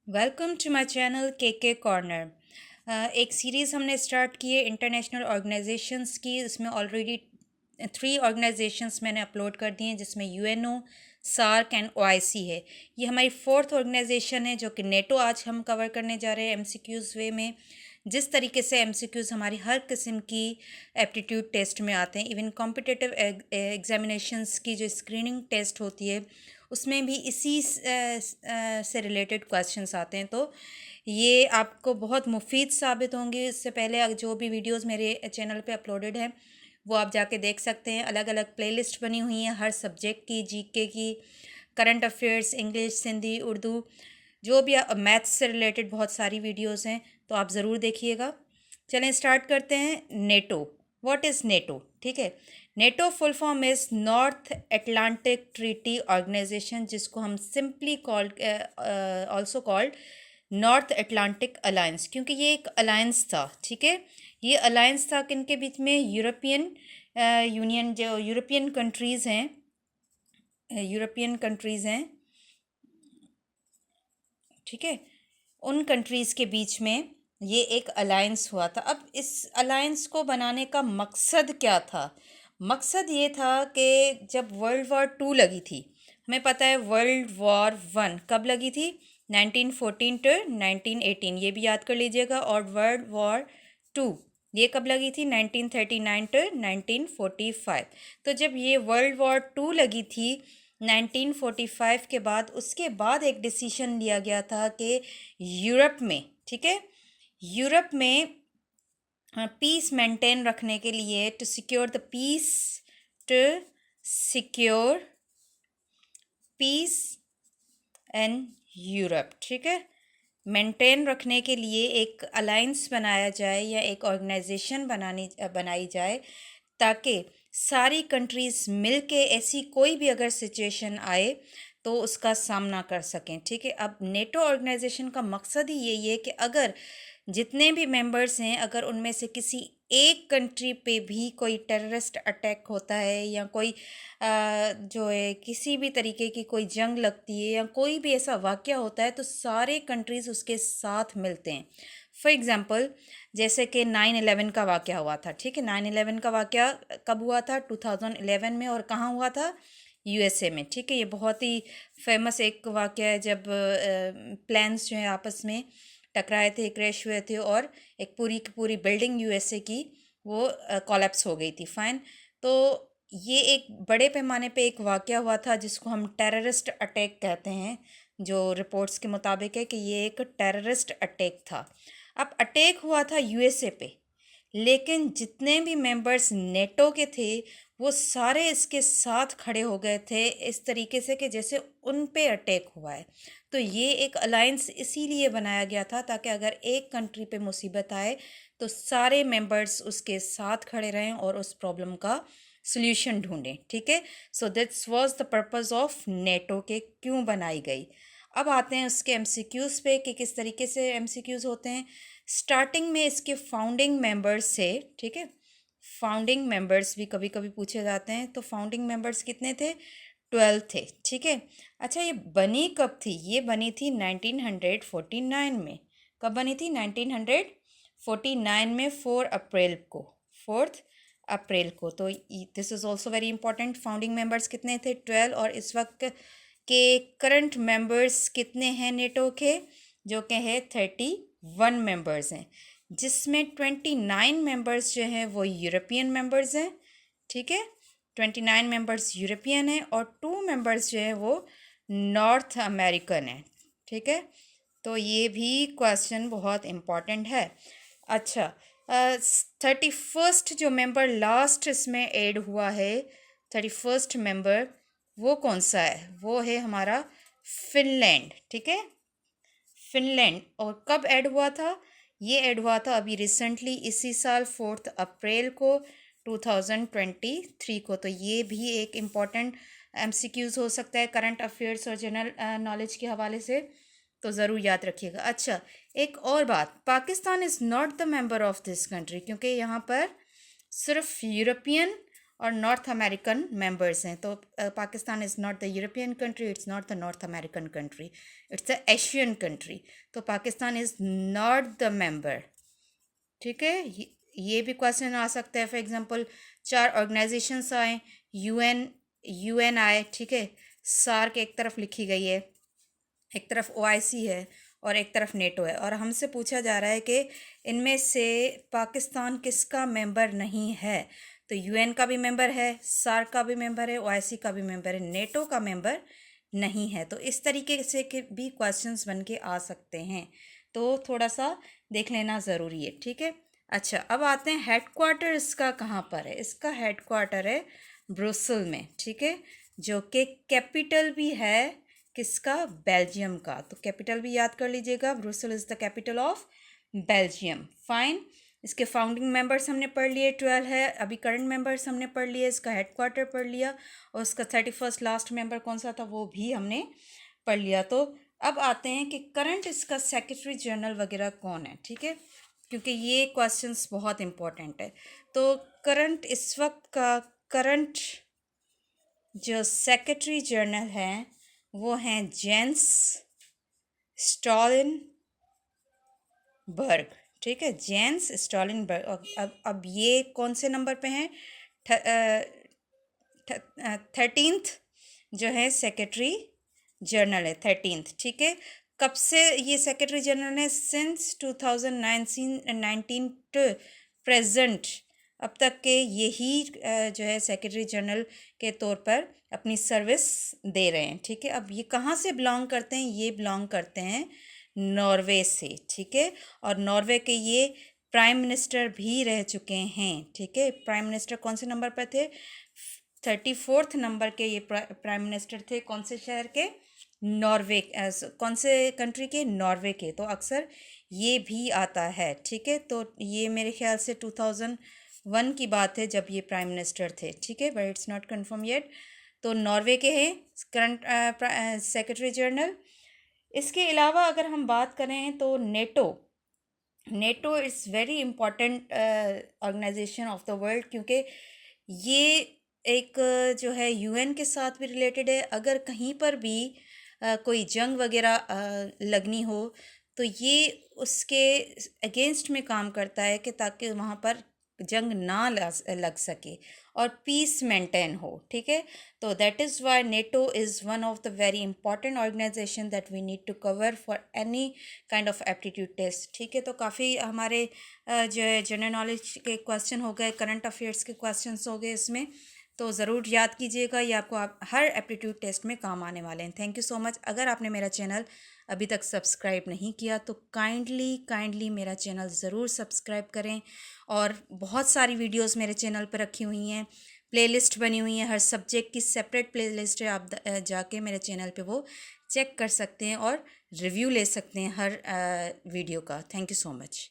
Welcome to my channel के corner. एक series हमने स्टार्ट की है इंटरनेशनल ऑर्गेनाइजेशंस की। उसमें ऑलरेडी 3 ऑर्गेनाइजेशंस मैंने अपलोड कर दिए हैं, जिसमें यूएनओ, सार्क एंड ओआईसी है। ये हमारी 4th ऑर्गेनाइजेशन है, जो कि नेटो आज हम कवर करने जा रहे हैं एमसीक्यूज़ वे में। जिस तरीके से एमसीक्यूज़ हमारी हर किस्म की एप्टीट्यूड टेस्ट में आते हैं, इवन कॉम्पिटिटिव एग्जामिनेशंस की जो स्क्रीनिंग टेस्ट होती है उसमें भी इसी से रिलेटेड क्वेश्चंस आते हैं। तो ये आपको बहुत मुफीद साबित होंगे। इससे पहले जो भी वीडियोस मेरे चैनल पे अपलोडेड हैं वो आप जाके देख सकते हैं। अलग अलग प्लेलिस्ट बनी हुई हैं हर सब्जेक्ट की, जीके की, current affairs, English, Sindhi, Urdu, जो भी मैथ्स से रिलेटेड बहुत सारी वीडियोस हैं, तो आप ज़रूर देखिएगा। चलें स्टार्ट करते हैं। NATO, what is NATO? ठीक है, NATO full form is North Atlantic Treaty Organization, जिसको हम simply called also called North Atlantic Alliance, क्योंकि ये एक अलायंस था। ठीक है, ये अलायंस था किन के बीच में? यूरोपियन यूनियन, जो यूरोपियन कंट्रीज़ हैं, ठीक है, उन कंट्रीज़ के बीच में ये एक अलायंस हुआ था। अब इस अलायंस को बनाने का मकसद क्या था? मकसद ये था कि जब वर्ल्ड वॉर 2 लगी थी, हमें पता है वर्ल्ड वॉर 1 कब लगी थी? 1914 टू 1918, ये भी याद कर लीजिएगा। और वर्ल्ड वॉर 2 ये कब लगी थी? 1939 टू 1945। तो जब ये वर्ल्ड वॉर 2 लगी थी 1945 के बाद, उसके बाद एक डिसीजन लिया गया था कि यूरोप में, ठीक है, यूरोप में पीस मेंटेन रखने के लिए, to secure the peace, to secure peace and Europe, ठीक है, मेंटेन रखने के लिए एक अलायंस बनाया जाए या एक ऑर्गेनाइजेशन बनाई जाए, ताकि सारी कंट्रीज़ मिल के ऐसी कोई भी अगर सिचुएशन आए तो उसका सामना कर सकें। ठीक है, अब नेटो ऑर्गेनाइजेशन का मकसद ही यही है कि अगर जितने भी मेंबर्स हैं, अगर उनमें से किसी एक कंट्री पे भी कोई टेररिस्ट अटैक होता है या कोई जो है किसी भी तरीके की कोई जंग लगती है या कोई भी ऐसा वाक़या होता है, तो सारे कंट्रीज़ उसके साथ मिलते हैं। फॉर एग्ज़ाम्पल, जैसे कि 9/11 का वाक़या हुआ था। ठीक है, 9/11 का वाक़या कब हुआ था? 2011 में। और कहाँ हुआ था? यूएसए में। ठीक है, ये बहुत ही फेमस एक वाक़या है, जब प्लेन्स जो है आपस में टकराए थे, क्रैश हुए थे, और एक पूरी की पूरी बिल्डिंग यूएसए की वो कोलैप्स हो गई थी। फाइन। तो ये एक बड़े पैमाने पे एक वाक़या हुआ था, जिसको हम टेररिस्ट अटैक कहते हैं। जो रिपोर्ट्स के मुताबिक है कि ये एक टेररिस्ट अटैक था। अब अटैक हुआ था यूएसए पे, लेकिन जितने भी मेंबर्स नेटो के थे वो सारे इसके साथ खड़े हो गए थे, इस तरीके से कि जैसे उन पे अटैक हुआ है। तो ये एक अलायंस इसीलिए बनाया गया था, ताकि अगर एक कंट्री पे मुसीबत आए तो सारे मेंबर्स उसके साथ खड़े रहें और उस प्रॉब्लम का सल्यूशन ढूंढें। ठीक है, so this was the purpose of NATO के क्यों बनाई गई। अब आते हैं उसके एमसीक्यूज़ पे कि किस तरीके से एमसीक्यूज़ होते हैं। स्टार्टिंग में इसके फाउंडिंग मेंबर्स से, ठीक है, फाउंडिंग मेंबर्स भी कभी कभी पूछे जाते हैं। तो फाउंडिंग मेंबर्स कितने थे? 12 थे। ठीक है, अच्छा, ये बनी कब थी? ये बनी थी 1949 में। कब बनी थी? 1949 में, 4 अप्रैल को, 4 अप्रैल को। तो this is also very important. Founding members कितने थे? 12। और इस वक्त के करंट मेंबर्स कितने हैं नेटो के? जो कि है 31 मेंबर्स हैं, जिसमें 29 मेंबर्स जो हैं वो यूरोपियन मेंबर्स हैं। ठीक है, 29 मेंबर्स यूरोपियन हैं और 2 मेंबर्स जो हैं वो नॉर्थ अमेरिकन हैं। ठीक है, तो ये भी क्वेश्चन बहुत इम्पॉर्टेंट है। अच्छा, 31st जो मेंबर लास्ट इसमें ऐड हुआ है, 31st मेंबर, वो कौन सा है? वो है हमारा फिनलैंड। ठीक है, फिनलैंड। और कब ऐड हुआ था? ये ऐड हुआ था अभी रिसेंटली, इसी साल 4 अप्रैल को, 2023 को। तो ये भी एक इम्पॉर्टेंट एमसीक्यूज़ हो सकता है करंट अफेयर्स और जनरल नॉलेज के हवाले से, तो ज़रूर याद रखिएगा। अच्छा, एक और बात, Pakistan is not the member of this country, क्योंकि यहाँ पर सिर्फ यूरोपियन और नॉर्थ अमेरिकन मेंबर्स हैं। तो Pakistan is not the European country, it's not the North American country, it's the Asian country. तो Pakistan is not the member. ठीक है, ये भी क्वेश्चन आ सकता है। फॉर एग्जांपल 4 ऑर्गेनाइजेशंस आए, यूएन आए, ठीक है, सार्क एक तरफ लिखी गई है, एक तरफ ओआईसी है और एक तरफ नेटो है, और हमसे पूछा जा रहा है कि इनमें से पाकिस्तान किसका मेंबर नहीं है। तो यूएन का भी मेंबर है, सार्क का भी मेंबर है, ओआईसी का भी मेंबर है, नेटो का मेंबर नहीं है। तो इस तरीके से के भी क्वेश्चंस बन के आ सकते हैं, तो थोड़ा सा देख लेना ज़रूरी है। ठीक है, अच्छा, अब आते हैं हेडक्वार्टर इसका कहाँ पर है। इसका हेडक्वार्टर है ब्रुसल में, ठीक है, जो कि कैपिटल भी है किसका, बेल्जियम का। तो कैपिटल भी याद कर लीजिएगा, Brussels is the capital of Belgium. Fine, इसके फाउंडिंग मेंबर्स हमने पढ़ लिए 12 है, अभी करंट मेंबर्स हमने पढ़ लिए, इसका हेडक्वार्टर पढ़ लिया, और इसका 31st लास्ट मेंबर कौन सा था वो भी हमने पढ़ लिया। तो अब आते हैं कि करंट इसका सेक्रेटरी जनरल वगैरह कौन है। ठीक है, क्योंकि ये क्वेश्चंस बहुत इंपॉर्टेंट है। तो करंट इस वक्त का करंट जो सेक्रेटरी जनरल हैं वो हैं जेंस स्टॉलनबर्ग। ठीक है, जेंस स्टॉलनबर्ग। अब ये कौन से नंबर पे हैं, 13th जो है सेक्रेटरी जनरल है, 13th। ठीक है, कब से ये सेक्रेटरी जनरल है, सिंस 2019 टू प्रेजेंट, अब तक के यही जो है सेक्रेटरी जनरल के तौर पर अपनी सर्विस दे रहे हैं। ठीक है, अब ये कहाँ से बिलोंग करते हैं, ये बिलोंग करते हैं नॉर्वे से। ठीक है, और नॉर्वे के ये प्राइम मिनिस्टर भी रह चुके हैं। ठीक है, प्राइम मिनिस्टर कौन से नंबर पर थे, 34th नंबर के ये प्राइम मिनिस्टर थे। कौन से शहर के, नॉर्वे, कौन से कंट्री के, नॉर्वे के। तो अक्सर ये भी आता है। ठीक है, तो ये मेरे ख्याल से 2001 की बात है जब ये प्राइम मिनिस्टर थे। ठीक है, but it's not confirm yet. तो नॉर्वे के हैं करंट सेक्रेटरी जनरल। इसके अलावा अगर हम बात करें तो NATO is very important organization of the world, क्योंकि ये एक जो है यूएन के साथ भी रिलेटेड है। अगर कहीं पर भी कोई जंग वगैरह लगनी हो तो ये उसके अगेंस्ट में काम करता है कि ताकि वहाँ पर जंग ना लग सके और पीस मेंटेन हो। ठीक है, तो that is why NATO is one of the very important organization that we need to cover for any kind of aptitude test. ठीक है, तो काफ़ी हमारे जो है जनरल नॉलेज के क्वेश्चन हो गए, करंट अफेयर्स के क्वेश्चंस हो गए इसमें, तो ज़रूर याद कीजिएगा, ये आपको हर एप्टीट्यूड टेस्ट में काम आने वाले हैं। Thank you so much. अगर आपने मेरा चैनल अभी तक सब्सक्राइब नहीं किया तो काइंडली मेरा चैनल ज़रूर सब्सक्राइब करें, और बहुत सारी वीडियोस मेरे चैनल पर रखी हुई हैं, प्लेलिस्ट बनी हुई है, हर सब्जेक्ट की सेपरेट प्लेलिस्ट है। आप जाके मेरे चैनल पे वो चेक कर सकते हैं और रिव्यू ले सकते हैं हर वीडियो का। Thank you so much.